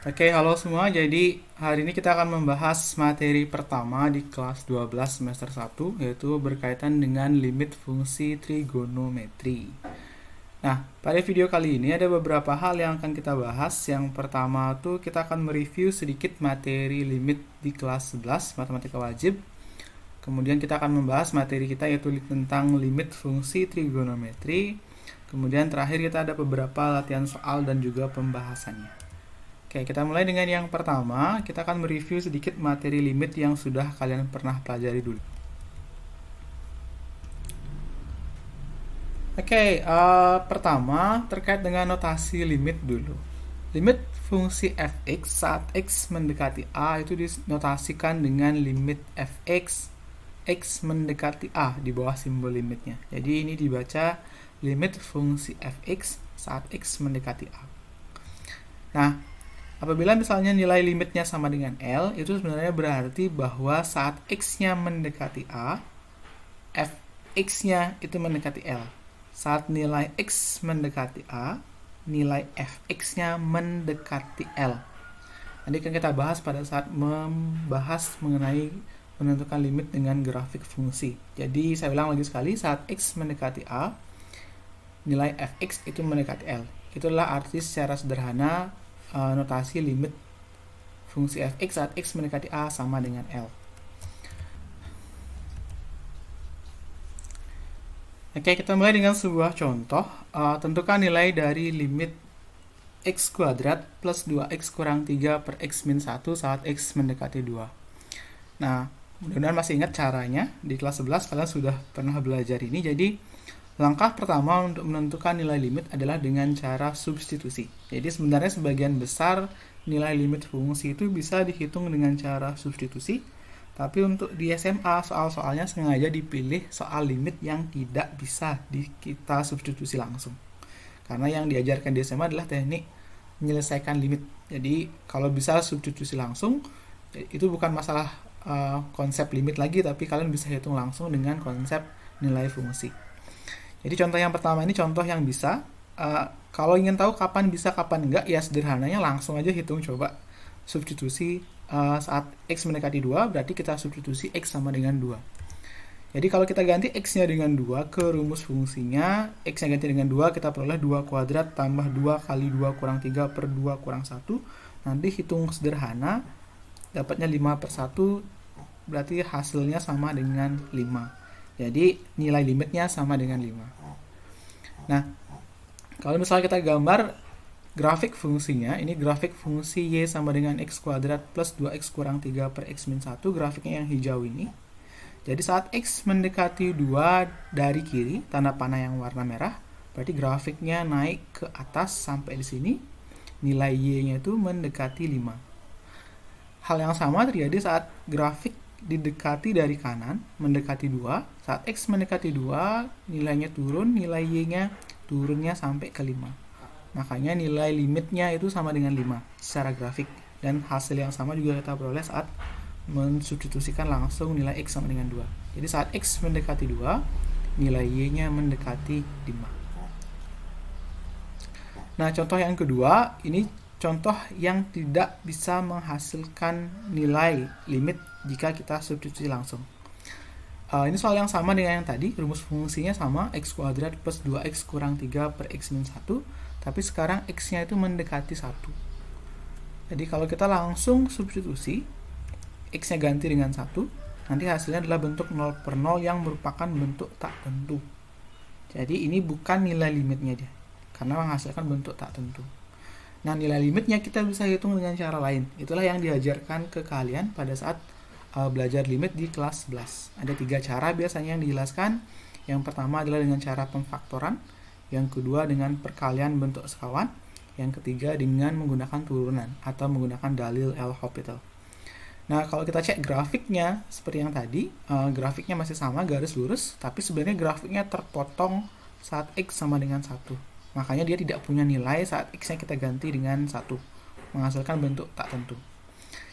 Oke, halo semua. Jadi, hari ini kita akan membahas materi pertama di kelas 12 semester 1, yaitu berkaitan dengan limit fungsi trigonometri. Nah, pada video kali ini ada beberapa hal yang akan kita bahas. Yang pertama tuh kita akan mereview sedikit materi limit di kelas 11 matematika wajib. Kemudian kita akan membahas materi kita yaitu tentang limit fungsi trigonometri. Kemudian terakhir kita ada beberapa latihan soal dan juga pembahasannya. Oke, kita mulai dengan yang pertama. Kita akan mereview sedikit materi limit yang sudah kalian pernah pelajari dulu. Oke, pertama terkait dengan notasi limit dulu. Limit fungsi fx saat x mendekati a itu dinotasikan dengan limit fx x mendekati a di bawah simbol limitnya. Jadi ini dibaca limit fungsi fx saat x mendekati a. Nah, apabila misalnya nilai limitnya sama dengan L, itu sebenarnya berarti bahwa saat X-nya mendekati A, Fx-nya itu mendekati L. Saat nilai X mendekati A, nilai Fx-nya mendekati L. Nanti akan kita bahas pada saat membahas mengenai menentukan limit dengan grafik fungsi. Jadi saya ulang lagi sekali, saat X mendekati A, nilai Fx itu mendekati L. Itulah arti secara sederhana notasi limit fungsi fx saat x mendekati a sama dengan L. Oke, kita mulai dengan sebuah contoh. Tentukan nilai dari limit x kuadrat plus 2x kurang 3 per x min 1 saat x mendekati 2. Nah, mudah-mudahan masih ingat caranya. Di kelas 11 kalian sudah pernah belajar ini. Jadi langkah pertama untuk menentukan nilai limit adalah dengan cara substitusi. Jadi sebenarnya sebagian besar nilai limit fungsi itu bisa dihitung dengan cara substitusi. Tapi untuk di SMA soal-soalnya sengaja dipilih soal limit yang tidak bisa kita substitusi langsung. Karena yang diajarkan di SMA adalah teknik menyelesaikan limit. Jadi kalau bisa substitusi langsung, itu bukan masalah konsep limit lagi, tapi kalian bisa hitung langsung dengan konsep nilai fungsi. Jadi contoh yang pertama ini contoh yang bisa. Kalau ingin tahu kapan bisa kapan enggak, ya sederhananya langsung aja hitung coba. Substitusi saat x mendekati 2, berarti kita substitusi x sama dengan 2. Jadi kalau kita ganti x-nya dengan 2 ke rumus fungsinya, x-nya ganti dengan 2, kita peroleh 2 kuadrat tambah 2 kali 2 kurang 3 per 2 kurang 1. Nanti hitung sederhana, dapatnya 5 per 1, berarti hasilnya sama dengan 5. Jadi nilai limitnya sama dengan 5. Nah, kalau misalnya kita gambar grafik fungsinya, ini grafik fungsi y sama dengan x kuadrat plus 2x kurang 3 per x min 1, grafiknya yang hijau ini. Jadi saat x mendekati 2 dari kiri, tanda panah yang warna merah, berarti grafiknya naik ke atas sampai di sini, nilai y-nya itu mendekati 5. Hal yang sama terjadi saat grafik didekati dari kanan, mendekati 2. Saat x mendekati 2, nilainya turun, nilai y-nya turunnya sampai ke 5. Makanya nilai limitnya itu sama dengan 5 secara grafik. Dan hasil yang sama juga kita peroleh saat mensubstitusikan langsung nilai x sama dengan 2. Jadi saat x mendekati 2, nilai y-nya mendekati 5. Nah, contoh yang kedua, ini contoh yang tidak bisa menghasilkan nilai limit jika kita substitusi langsung. Ini soal yang sama dengan yang tadi, rumus fungsinya sama, x kuadrat plus 2x kurang 3 per x min 1, tapi sekarang x-nya itu mendekati 1. Jadi kalau kita langsung substitusi, x-nya ganti dengan 1, nanti hasilnya adalah bentuk 0 per 0 yang merupakan bentuk tak tentu. Jadi ini bukan nilai limitnya dia, karena menghasilkan bentuk tak tentu. Nah, nilai limitnya kita bisa hitung dengan cara lain. Itulah yang diajarkan ke kalian pada saat belajar limit di kelas 11. Ada 3 cara biasanya yang dijelaskan. Yang pertama adalah dengan cara pemfaktoran. Yang kedua dengan perkalian bentuk sekawan. Yang ketiga dengan menggunakan turunan atau menggunakan dalil L'Hopital. Nah, kalau kita cek grafiknya seperti yang tadi, grafiknya masih sama, garis lurus, tapi sebenarnya grafiknya terpotong saat x sama dengan 1. Makanya dia tidak punya nilai saat x-nya kita ganti dengan 1, menghasilkan bentuk tak tentu.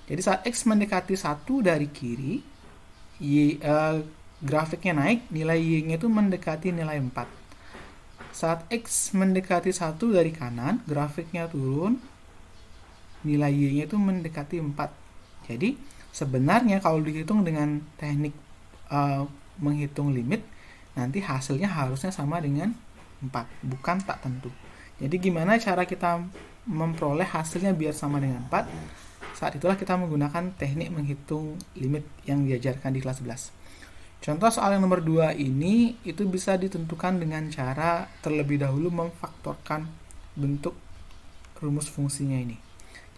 Jadi saat x mendekati 1 dari kiri, grafiknya naik, nilai y-nya itu mendekati nilai 4. Saat x mendekati 1 dari kanan, grafiknya turun, nilai Y-nya itu mendekati 4. Jadi sebenarnya kalau dihitung dengan teknik menghitung limit, nanti hasilnya harusnya sama dengan 4, bukan tak tentu. Jadi gimana cara kita memperoleh hasilnya biar sama dengan 4? Saat itulah kita menggunakan teknik menghitung limit yang diajarkan di kelas 11. Contoh soal yang nomor 2 ini itu bisa ditentukan dengan cara terlebih dahulu memfaktorkan bentuk rumus fungsinya ini.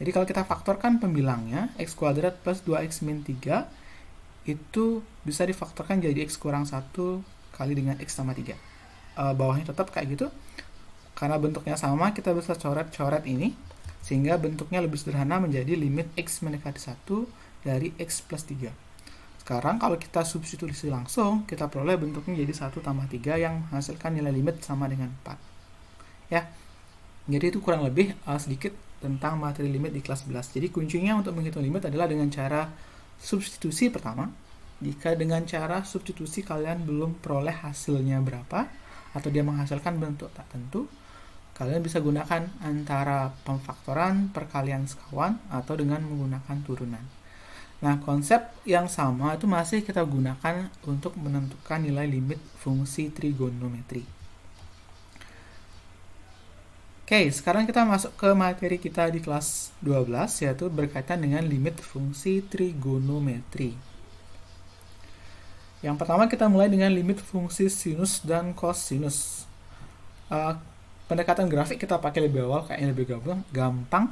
Jadi kalau kita faktorkan pembilangnya, x kuadrat plus 2x min 3 itu bisa difaktorkan jadi x kurang 1 kali dengan x tambah 3. Bawahnya tetap kayak gitu. Karena bentuknya sama, kita bisa coret-coret ini, sehingga bentuknya lebih sederhana menjadi limit x mendekati 1 dari x plus 3. Sekarang kalau kita substitusi langsung, kita peroleh bentuknya jadi 1 tambah 3 yang menghasilkan nilai limit sama dengan 4. Ya, jadi itu kurang lebih sedikit tentang materi limit di kelas 11. Jadi kuncinya untuk menghitung limit adalah dengan cara substitusi pertama. Jika dengan cara substitusi kalian belum peroleh hasilnya berapa, atau dia menghasilkan bentuk tak tentu, kalian bisa gunakan antara pemfaktoran, perkalian sekawan, atau dengan menggunakan turunan. Nah, konsep yang sama itu masih kita gunakan untuk menentukan nilai limit fungsi trigonometri. Oke, sekarang kita masuk ke materi kita di kelas 12, yaitu berkaitan dengan limit fungsi trigonometri. Yang pertama kita mulai dengan limit fungsi sinus dan cosinus. Pendekatan grafik kita pakai lebih awal, kayaknya lebih gampang.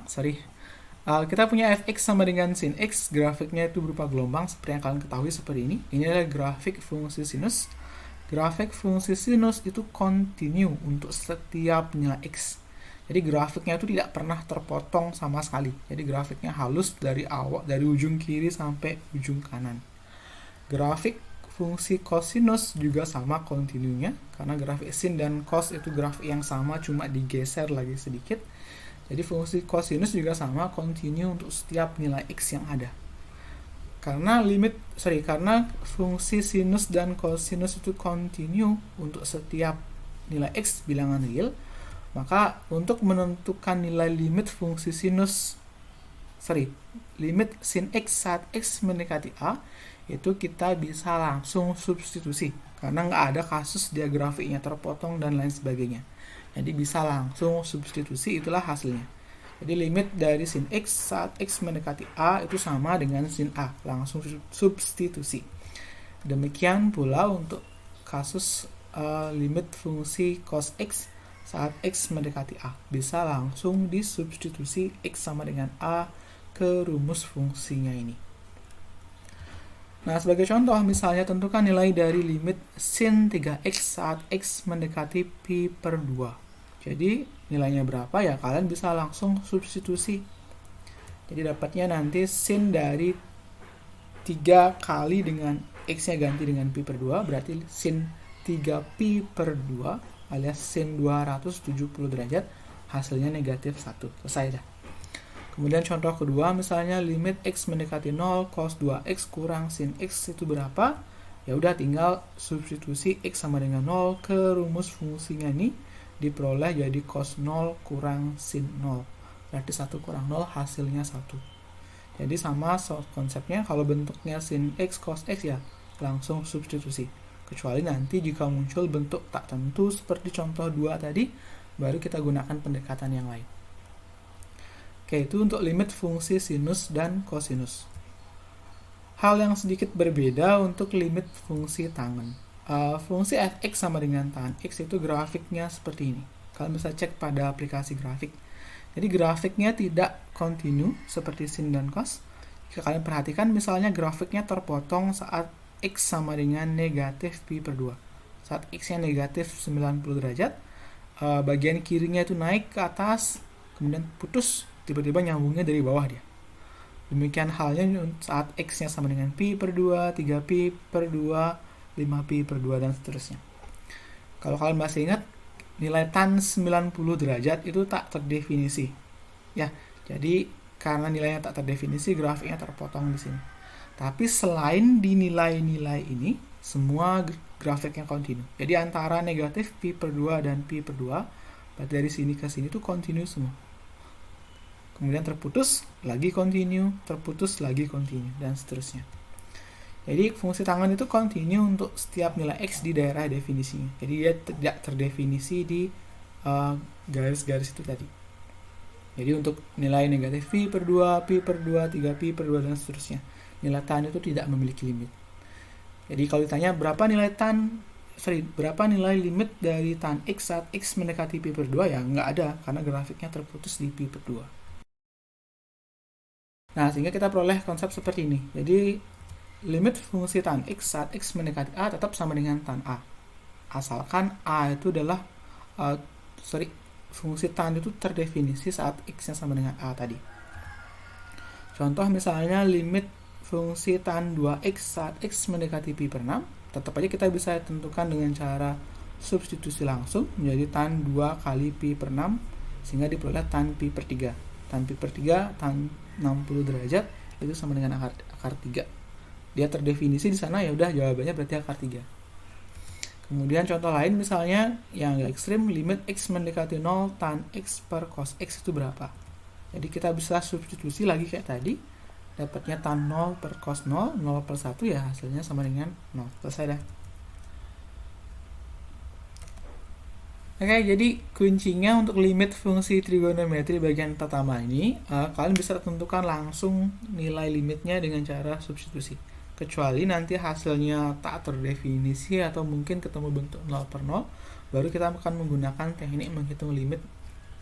Kita punya fx sama dengan sin x, grafiknya itu berupa gelombang seperti yang kalian ketahui seperti ini. Ini adalah grafik fungsi sinus. Grafik fungsi sinus itu kontinu untuk setiap nilai x. Jadi grafiknya itu tidak pernah terpotong sama sekali. Jadi grafiknya halus dari ujung kiri sampai ujung kanan. Grafik fungsi cosinus juga sama kontinunya, karena grafik sin dan cos itu grafik yang sama, cuma digeser lagi sedikit. Jadi fungsi cosinus juga sama, kontinu untuk setiap nilai x yang ada. Karena fungsi sinus dan cosinus itu kontinu untuk setiap nilai x bilangan real, maka untuk menentukan nilai limit fungsi limit sin x saat x mendekati a, itu kita bisa langsung substitusi, karena nggak ada kasus dia grafiknya terpotong dan lain sebagainya. Jadi bisa langsung substitusi, itulah hasilnya. Jadi limit dari sin x saat x mendekati a itu sama dengan sin a, langsung substitusi. Demikian pula untuk kasus limit fungsi cos x saat x mendekati a, bisa langsung disubstitusi x sama dengan a ke rumus fungsinya ini. Nah, sebagai contoh, misalnya tentukan nilai dari limit sin 3x saat x mendekati pi per 2. Jadi, nilainya berapa ya? Kalian bisa langsung substitusi. Jadi, dapatnya nanti sin dari 3 kali dengan x-nya ganti dengan pi per 2, berarti sin 3 pi per 2 alias sin 270 derajat, hasilnya negatif 1. Selesai dah. Kemudian contoh kedua, misalnya limit x mendekati 0 cos 2x kurang sin x itu berapa? Ya udah, tinggal substitusi x sama dengan 0 ke rumus fungsinya ini, diperoleh jadi cos 0 kurang sin 0. Berarti 1 kurang 0 hasilnya 1. Jadi sama konsepnya, kalau bentuknya sin x cos x ya langsung substitusi. Kecuali nanti jika muncul bentuk tak tentu seperti contoh 2 tadi, baru kita gunakan pendekatan yang lain. Oke, itu untuk limit fungsi sinus dan cosinus. Hal yang sedikit berbeda untuk limit fungsi tangen. Fungsi fx sama dengan tan x itu grafiknya seperti ini. Kalian bisa cek pada aplikasi grafik. Jadi grafiknya tidak kontinu seperti sin dan cos. Jika kalian perhatikan, misalnya grafiknya terpotong saat x sama dengan negatif pi per 2. Saat x-nya negatif 90 derajat, bagian kirinya itu naik ke atas, kemudian putus, tiba-tiba nyambungnya dari bawah dia. Demikian halnya saat x-nya sama dengan pi per 2, 3pi per 2, 5pi per 2, dan seterusnya. Kalau kalian masih ingat, nilai tan 90 derajat itu tak terdefinisi. Ya, jadi karena nilainya tak terdefinisi, grafiknya terpotong di sini. Tapi selain di nilai-nilai ini, semua grafiknya kontinu. Jadi antara negatif pi per 2 dan pi per 2, berarti dari sini ke sini itu kontinu semua. kemudian terputus, lagi continue, terputus, lagi continue, dan seterusnya. Jadi fungsi tangan itu continue untuk setiap nilai X di daerah definisinya. Jadi dia tidak terdefinisi di garis-garis itu tadi. Jadi untuk nilai negatif pi per 2, pi per 2, 3 pi per 2, dan seterusnya. Nilai tan itu tidak memiliki limit. Jadi kalau ditanya berapa nilai limit dari tan X saat X mendekati pi per 2, ya nggak ada, karena grafiknya terputus di pi per 2. Nah, sehingga kita peroleh konsep seperti ini. Jadi limit fungsi tan X saat X mendekati A tetap sama dengan tan A. Asalkan A itu adalah fungsi tan itu terdefinisi saat X-nya sama dengan A tadi. Contoh misalnya limit fungsi tan 2X saat X mendekati pi per 6, tetap aja kita bisa tentukan dengan cara substitusi langsung menjadi tan 2 kali pi per 6, sehingga diperoleh tan pi per 3. Tan pi per 3, tan 60 derajat, itu sama dengan akar 3. Dia terdefinisi di sana, ya udah jawabannya berarti akar 3. Kemudian contoh lain misalnya yang agak ekstrim, limit X mendekati 0 tan X per cos X itu berapa? Jadi kita bisa substitusi lagi kayak tadi, dapatnya tan 0 per cos 0, 0 per 1, ya hasilnya sama dengan 0. Selesai dah. Oke, jadi kuncinya untuk limit fungsi trigonometri bagian pertama ini, kalian bisa tentukan langsung nilai limitnya dengan cara substitusi. Kecuali nanti hasilnya tak terdefinisi atau mungkin ketemu bentuk 0 per 0, baru kita akan menggunakan teknik menghitung limit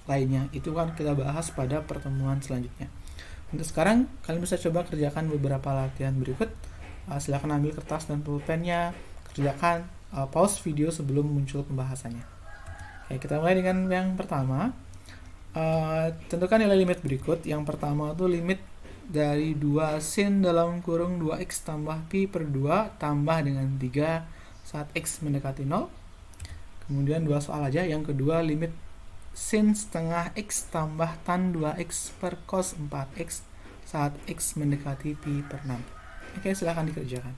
lainnya. Itu kan kita bahas pada pertemuan selanjutnya. Untuk sekarang, kalian bisa coba kerjakan beberapa latihan berikut. Silakan ambil kertas dan pulpennya, kerjakan, pause video sebelum muncul pembahasannya. Oke, kita mulai dengan yang pertama. Tentukan nilai limit berikut. Yang pertama itu limit dari 2 sin dalam kurung 2x tambah pi per 2 tambah dengan 3 saat x mendekati 0. Kemudian 2 soal aja. Yang kedua, limit sin setengah x tambah tan 2x per cos 4x saat x mendekati pi per 6. Oke, silahkan dikerjakan.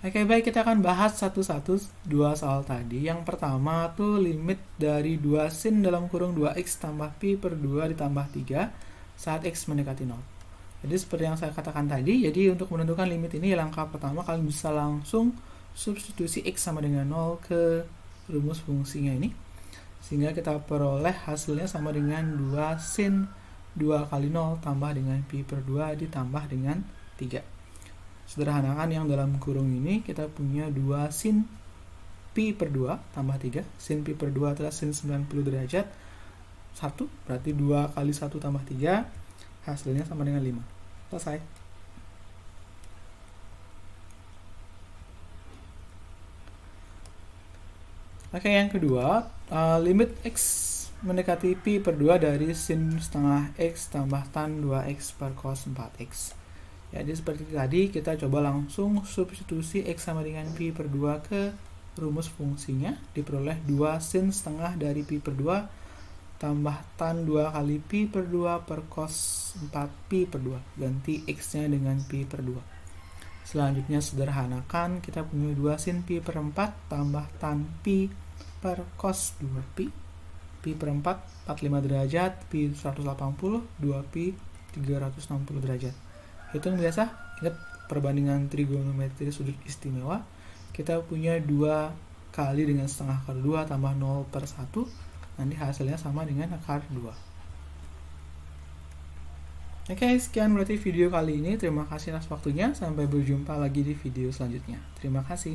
Oke, baik, kita akan bahas satu-satu dua soal tadi. Yang pertama tuh limit dari 2 sin dalam kurung 2x tambah pi per 2 ditambah 3 saat x mendekati 0. Jadi seperti yang saya katakan tadi, jadi untuk menentukan limit ini, langkah pertama kalian bisa langsung substitusi x sama dengan 0 ke rumus fungsinya ini, sehingga kita peroleh hasilnya sama dengan 2 sin 2 kali 0 tambah dengan pi per 2 ditambah dengan 3. Sederhanakan yang dalam kurung ini, kita punya 2 sin pi per 2 tambah 3. Sin pi per 2 adalah sin 90 derajat 1, berarti 2 kali 1 tambah 3, hasilnya sama dengan 5. Selesai. Oke, yang kedua, limit x mendekati pi per 2 dari sin setengah x tambah tan 2x per cos 4x. Jadi seperti tadi, kita coba langsung substitusi x sama dengan pi per 2 ke rumus fungsinya, diperoleh 2 sin setengah dari pi per 2 tambah tan 2 kali pi per 2 per cos 4 pi per 2, ganti x nya dengan pi per 2. Selanjutnya sederhanakan, kita punya 2 sin pi per 4 tambah tan pi per cos 2 pi, pi per 4 45 derajat, pi 180, 2 pi 360 derajat. Hitung biasa, ingat perbandingan trigonometri sudut istimewa, kita punya 2 kali dengan setengah akar 2 tambah 0 per 1, nanti hasilnya sama dengan akar 2. Oke, sekian berarti video kali ini. Terima kasih atas waktunya, sampai berjumpa lagi di video selanjutnya. Terima kasih.